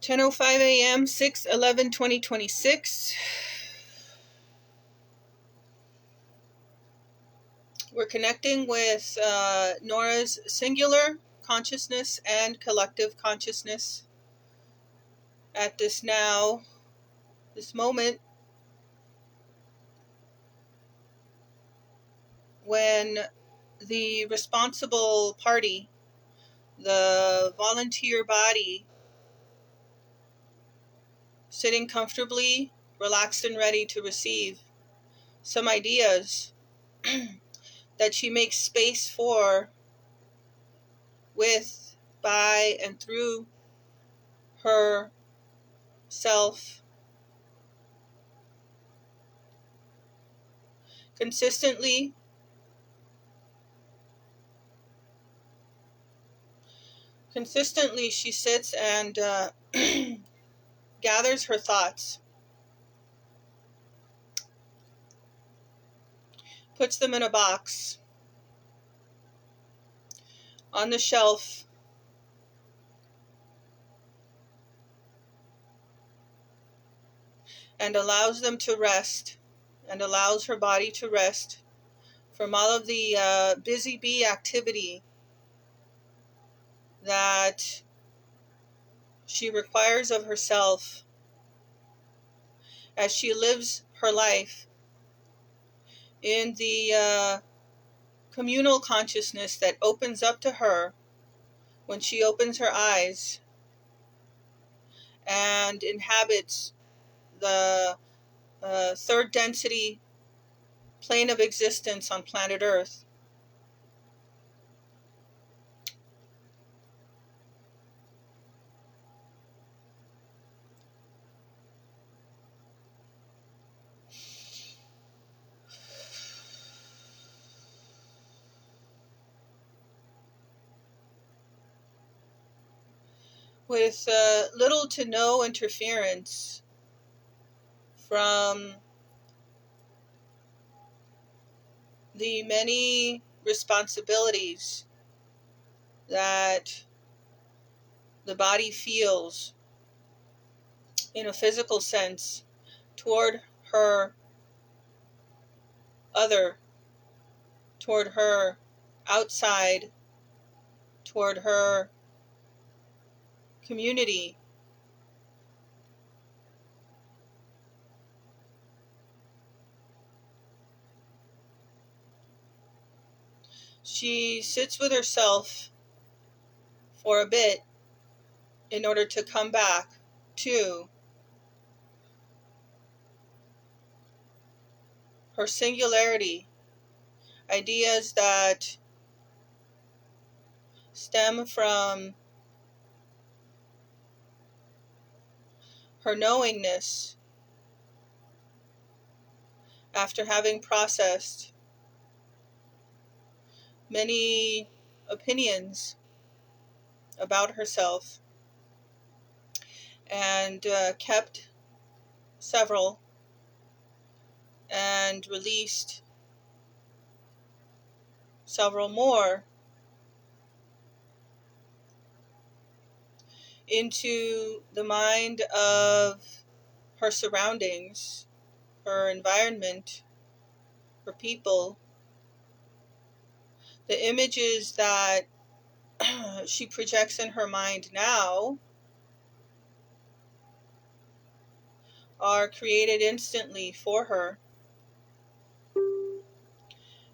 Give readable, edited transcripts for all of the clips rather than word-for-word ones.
10:05 a.m., 6/11/2026. We're connecting with Nora's singular consciousness and collective consciousness at this moment, when the responsible party, the volunteer body, sitting comfortably, relaxed and ready to receive some ideas that she makes space for, with, by, and through her self, consistently she sits and gathers her thoughts, puts them in a box on the shelf, and allows them to rest, and allows her body to rest from all of the busy bee activity that she requires of herself as she lives her life in the communal consciousness that opens up to her when she opens her eyes and inhabits the third density plane of existence on planet Earth. With little to no interference from the many responsibilities that the body feels in a physical sense toward her other, toward her outside, toward her community. She sits with herself for a bit in order to come back to her singularity, ideas that stem from her knowingness after having processed many opinions about herself and kept several and released several more into the mind of her surroundings, her environment, her people. The images that she projects in her mind now are created instantly for her,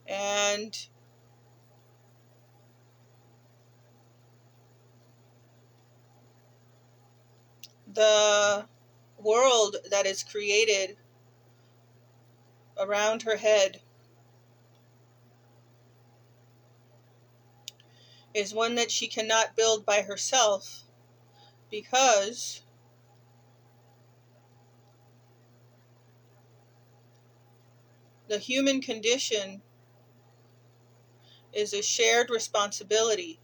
and the world that is created around her head is one that she cannot build by herself, because the human condition is a shared responsibility.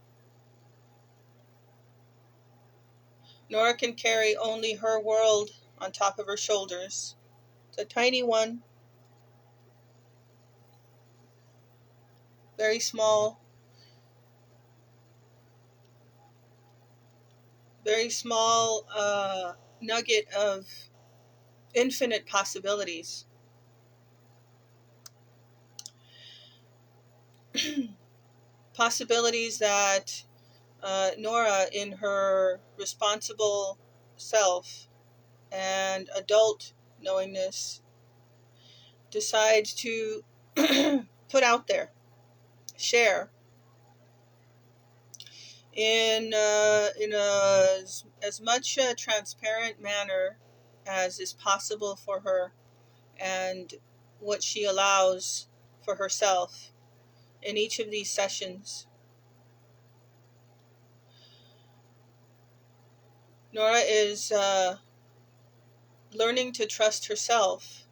Nora can carry only her world on top of her shoulders. It's a tiny one, very small, very small nugget of infinite possibilities. Possibilities that Nora, in her responsible self and adult knowingness, decides to put out there, share in as much a transparent manner as is possible for her, and what she allows for herself in each of these sessions. Nora is learning to trust herself,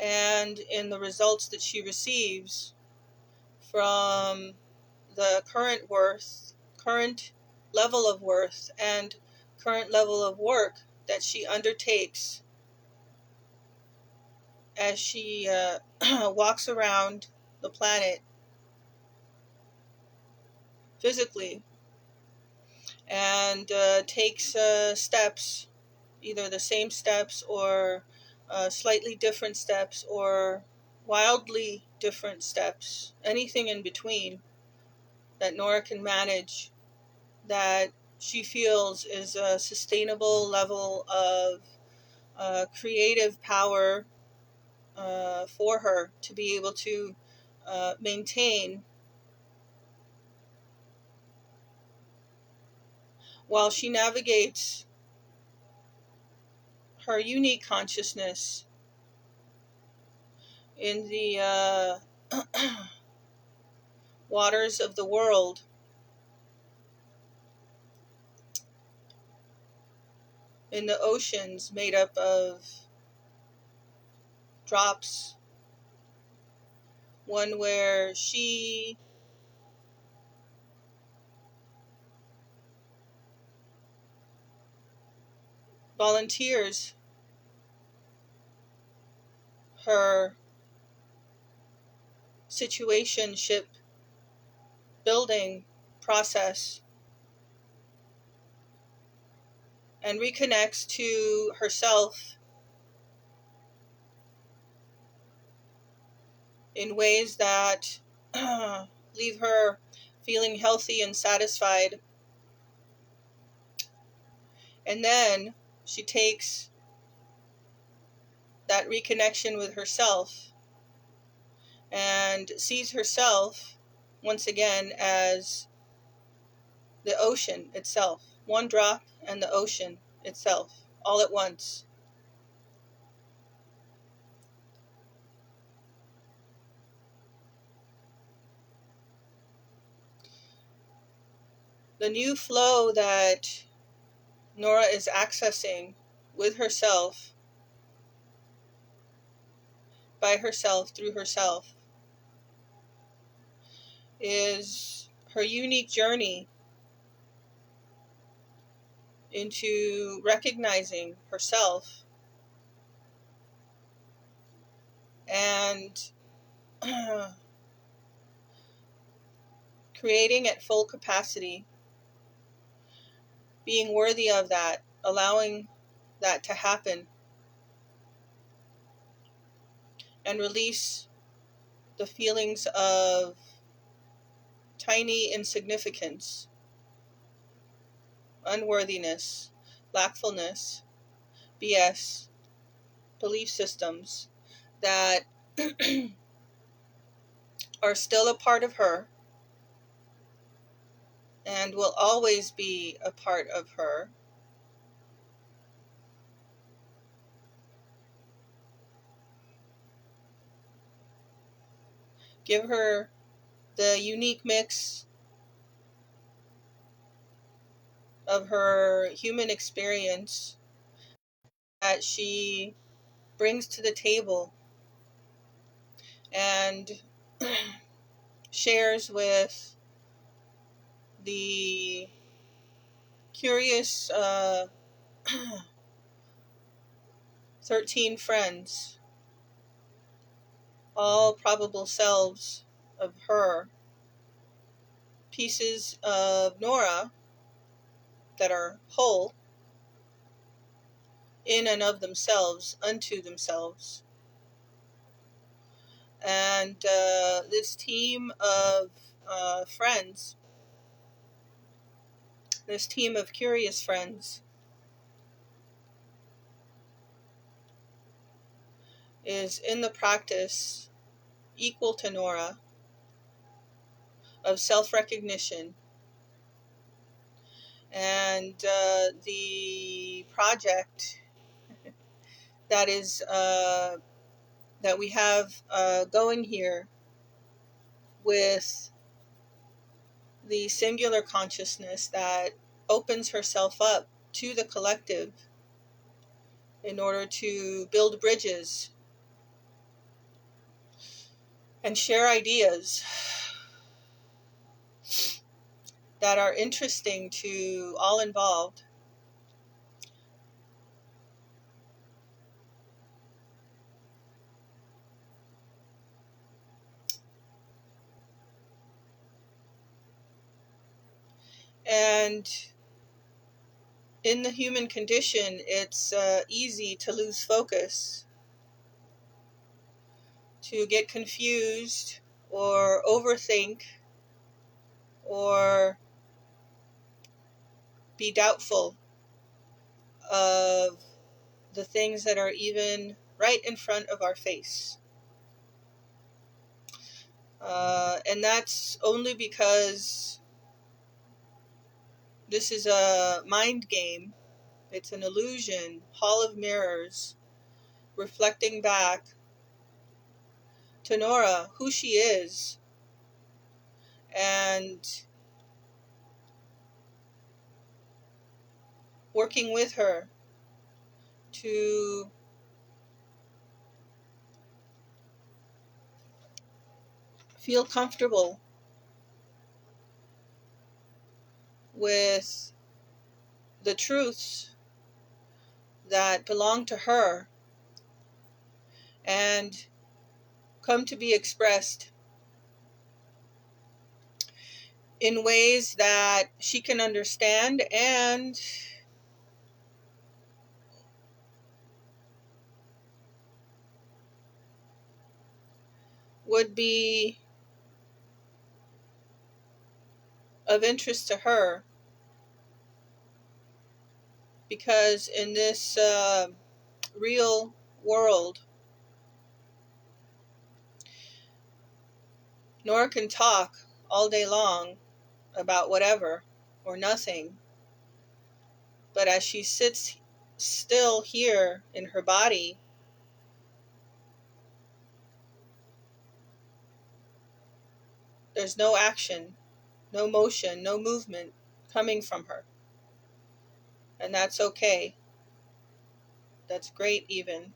and in the results that she receives from the current level of worth, and current level of work that she undertakes as she walks around the planet physically, and takes steps, either the same steps or slightly different steps or wildly different steps, anything in between that Nora can manage, that she feels is a sustainable level of creative power for her to be able to maintain while she navigates her unique consciousness in the waters of the world, in the oceans made up of drops, one where she volunteers her situationship building process and reconnects to herself in ways that leave her feeling healthy and satisfied. And then she takes that reconnection with herself and sees herself once again as the ocean itself, one drop and the ocean itself, all at once. The new flow that Nora is accessing with herself, by herself, through herself, is her unique journey into recognizing herself and creating at full capacity, being worthy of that, allowing that to happen, and release the feelings of tiny insignificance, unworthiness, lackfulness, BS, belief systems that are still a part of her and will always be a part of her. Give her the unique mix of her human experience that she brings to the table and shares with the curious 13 friends, all probable selves of her, pieces of Nora that are whole in and of themselves, unto themselves. And this team of friends, this team of curious friends, is in the practice equal to Nora of self-recognition. And the project that is that we have going here with the singular consciousness that opens herself up to the collective in order to build bridges and share ideas that are interesting to all involved. And in the human condition, it's easy to lose focus, to get confused or overthink or be doubtful of the things that are even right in front of our face. And that's only because this is a mind game. It's an illusion, hall of mirrors, reflecting back to Nora who she is, and working with her to feel comfortable with the truths that belong to her and come to be expressed in ways that she can understand and would be of interest to her, because in this real world, Nora can talk all day long about whatever or nothing, but as she sits still here in her body, there's no action, no motion, no movement coming from her. And that's okay. That's great even,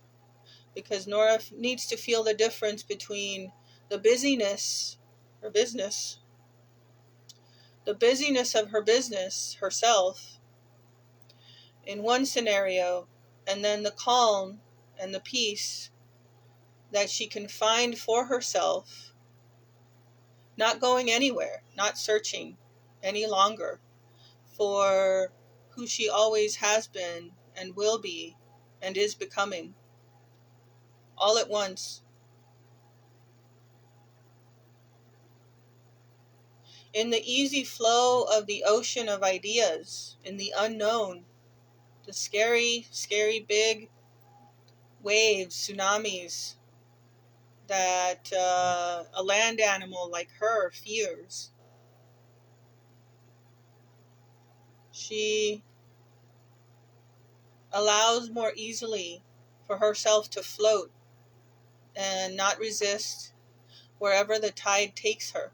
because Nora needs to feel the difference between the busyness, her business, the busyness of her business, herself, in one scenario, and then the calm and the peace that she can find for herself, not going anywhere, not searching any longer for who she always has been and will be and is becoming, all at once. In the easy flow of the ocean of ideas, in the unknown, the scary, scary big waves, tsunamis that a land animal like her fears. She allows more easily for herself to float and not resist wherever the tide takes her,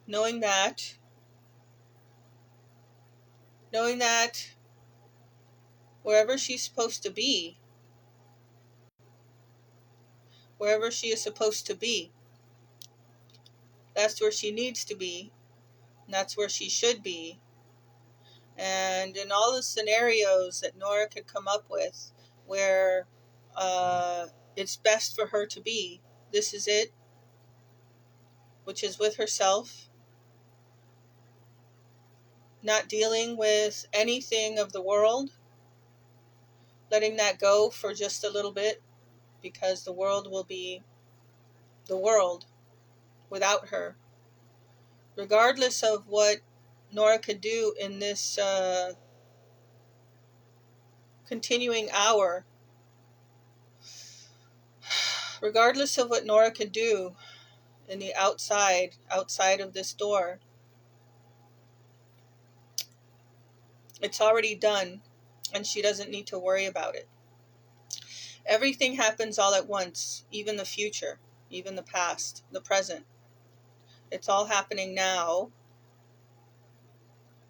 knowing that wherever she's supposed to be, wherever she is supposed to be, that's where she needs to be, and that's where she should be. And in all the scenarios that Nora could come up with where it's best for her to be, this is it, which is with herself, not dealing with anything of the world, letting that go for just a little bit, because the world will be the world without her. Regardless of what Nora could do in this continuing hour, regardless of what Nora could do in the outside of this door, it's already done, and she doesn't need to worry about it. Everything happens all at once, even the future, even the past, the present. It's all happening now,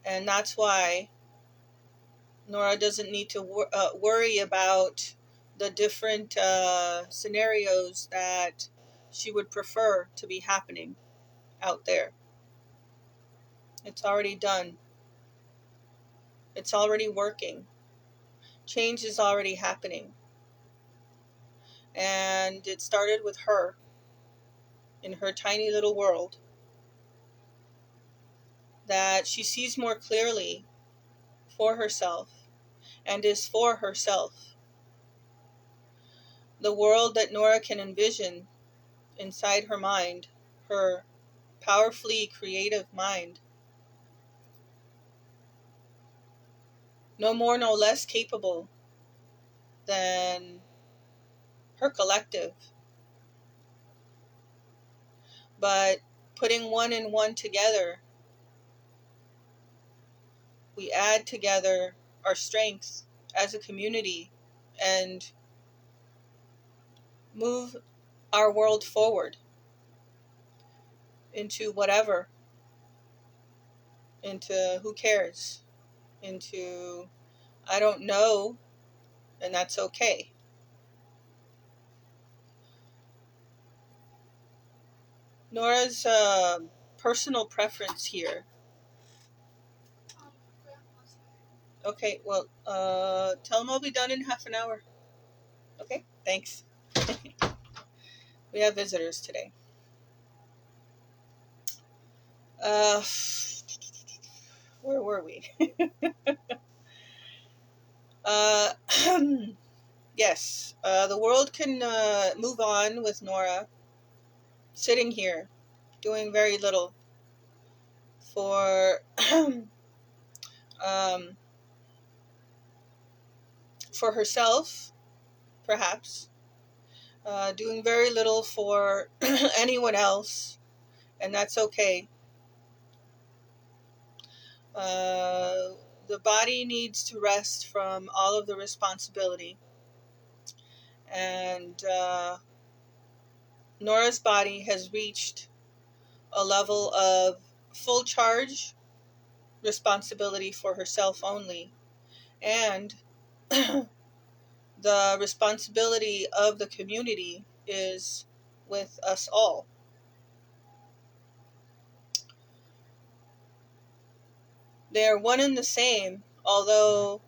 and that's why Nora doesn't need to worry about the different scenarios that she would prefer to be happening out there. It's already done. It's already working. Change is already happening. And it started with her, in her tiny little world, that she sees more clearly for herself and is for herself. The world that Nora can envision inside her mind, her powerfully creative mind, no more, no less capable than her collective. But putting one and one together, we add together our strengths as a community and move our world forward into whatever, into who cares, into I don't know, and that's okay. Nora's personal preference here. Okay, well, tell them I'll be done in half an hour. Okay, thanks. We have visitors today. Where were we? Yes, the world can move on with Nora sitting here, doing very little for for herself, perhaps, doing very little for anyone else, and that's okay. The body needs to rest from all of the responsibility, and Nora's body has reached a level of full charge responsibility for herself only, and the responsibility of the community is with us all. They are one and the same, although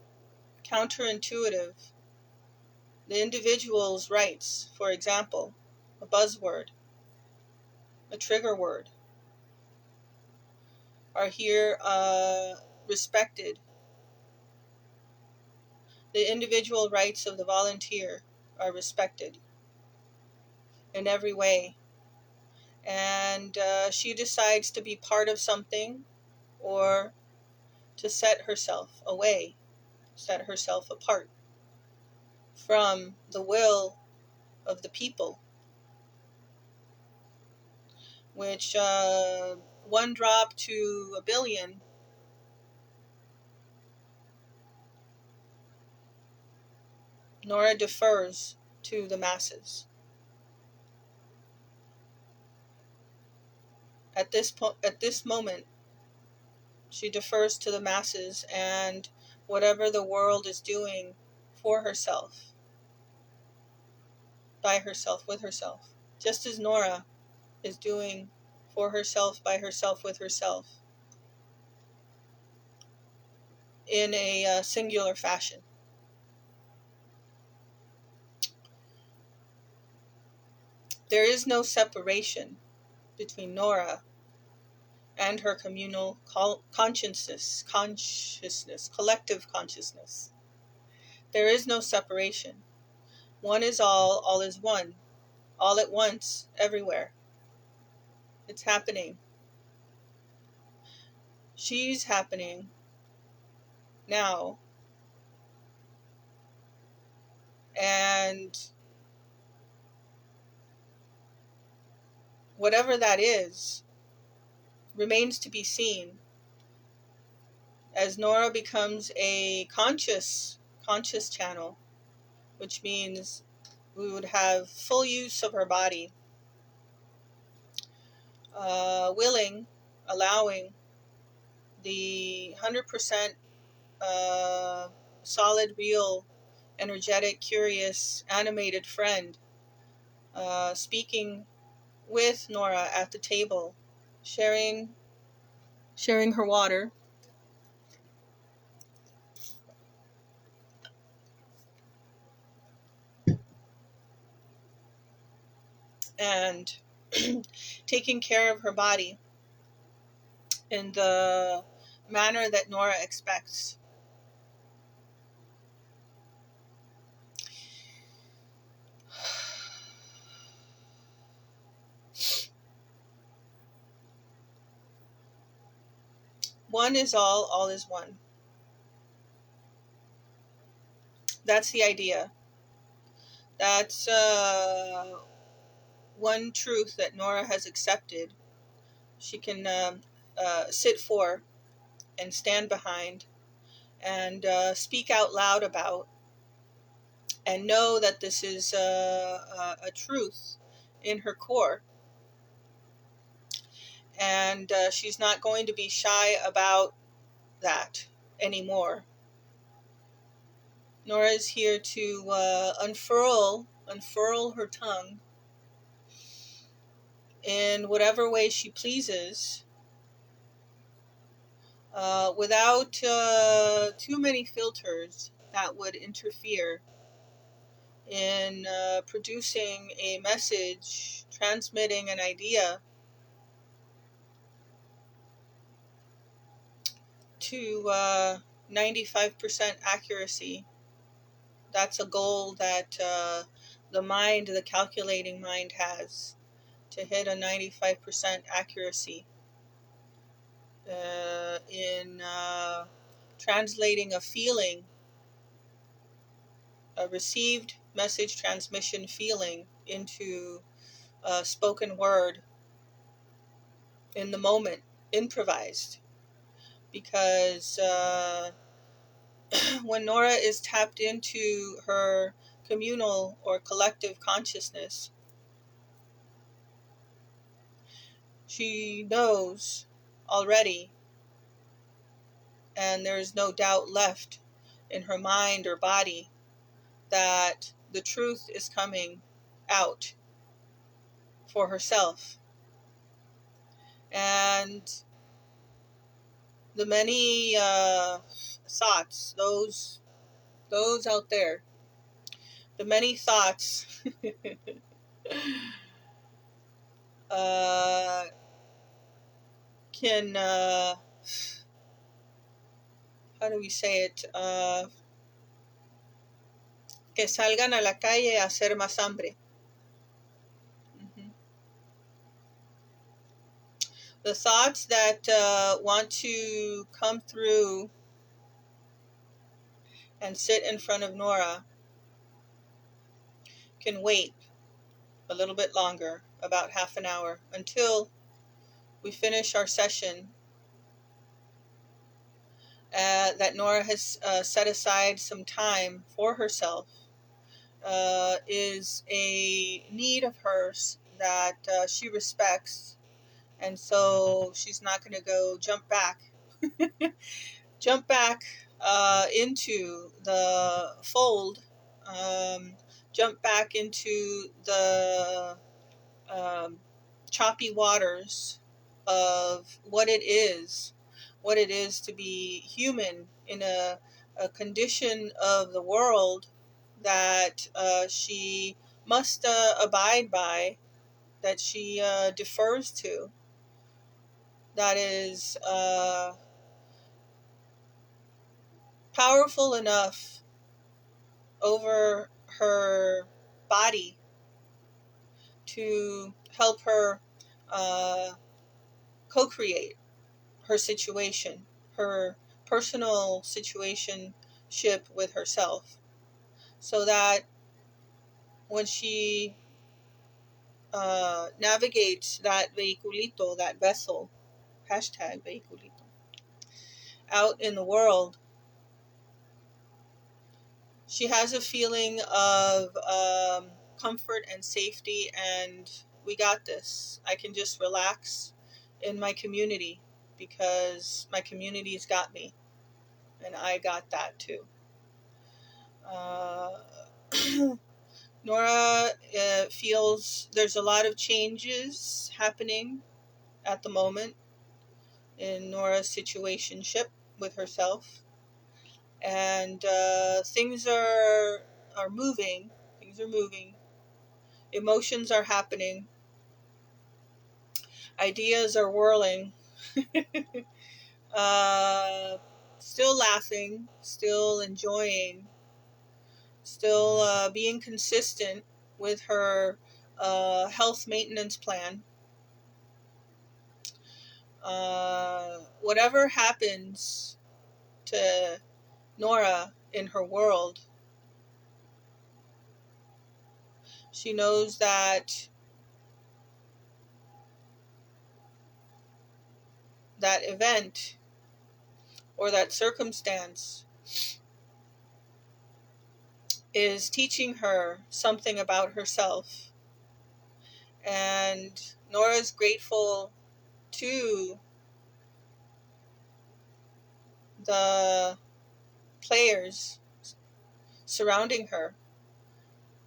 counterintuitive. The individual's rights, for example, a buzzword, a trigger word, are here respected. The individual rights of the volunteer are respected in every way. And she decides to be part of something or to set herself away, set herself apart from the will of the people, which one drop to a billion, Nora defers to the masses. At this moment, she defers to the masses and whatever the world is doing for herself, by herself, with herself, just as Nora is doing for herself, by herself, with herself, in a singular fashion. There is no separation between Nora and her communal consciousness, collective consciousness. There is no separation. One is all is one, all at once, everywhere. It's happening. She's happening now. And whatever that is remains to be seen as Nora becomes a conscious channel, which means we would have full use of her body, willing, allowing the 100% solid, real, energetic, curious, animated friend speaking with Nora at the table, sharing her water, and taking care of her body in the manner that Nora expects. One is all is one. That's the idea. That's one truth that Nora has accepted. She can sit for and stand behind and speak out loud about, and know that this is a truth in her core. And she's not going to be shy about that anymore. Nora is here to unfurl her tongue in whatever way she pleases, without too many filters that would interfere in producing a message, transmitting an idea to 95% accuracy. That's a goal that the mind, the calculating mind, has, to hit a 95% accuracy in translating a feeling, a received message transmission feeling, into a spoken word in the moment, improvised. Because when Nora is tapped into her communal or collective consciousness, she knows already, and there is no doubt left in her mind or body, that the truth is coming out for herself. And the many thoughts, those out there, the many thoughts can, how do we say it, que salgan a la calle a hacer más hambre. The thoughts that want to come through and sit in front of Nora can wait a little bit longer, about half an hour, until we finish our session that Nora has set aside some time for herself. Is a need of hers that she respects, and so she's not going to go jump back into the fold, jump back into the choppy waters of what it is to be human in a condition of the world that she must abide by, that she defers to. that is powerful enough over her body to help her co-create her situation, her personal situationship with herself, so that when she navigates that vehiculito, that vessel, hashtag vehiculito, out in the world, she has a feeling of comfort and safety, and we got this. I can just relax in my community because my community's got me, and I got that too. Nora feels there's a lot of changes happening at the moment in Nora's situationship with herself, and things are moving. Things are moving. Emotions are happening. Ideas are whirling. Still laughing. Still enjoying. Still being consistent with her health maintenance plan. Whatever happens to Nora in her world, she knows that that event or that circumstance is teaching her something about herself. And Nora's grateful to the players surrounding her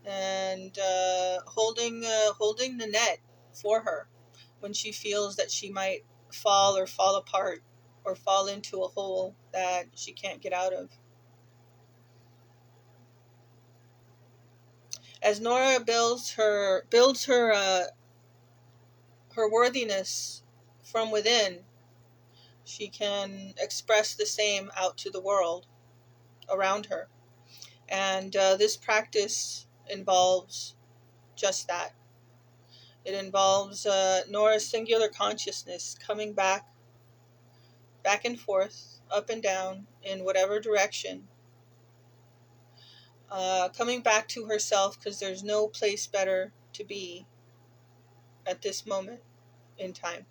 and holding the net for her when she feels that she might fall or fall apart or fall into a hole that she can't get out of. As Nora builds her her worthiness from within, she can express the same out to the world around her. And this practice involves just that. It involves Nora's singular consciousness coming back and forth, up and down, in whatever direction. Coming back to herself, because there's no place better to be at this moment in time.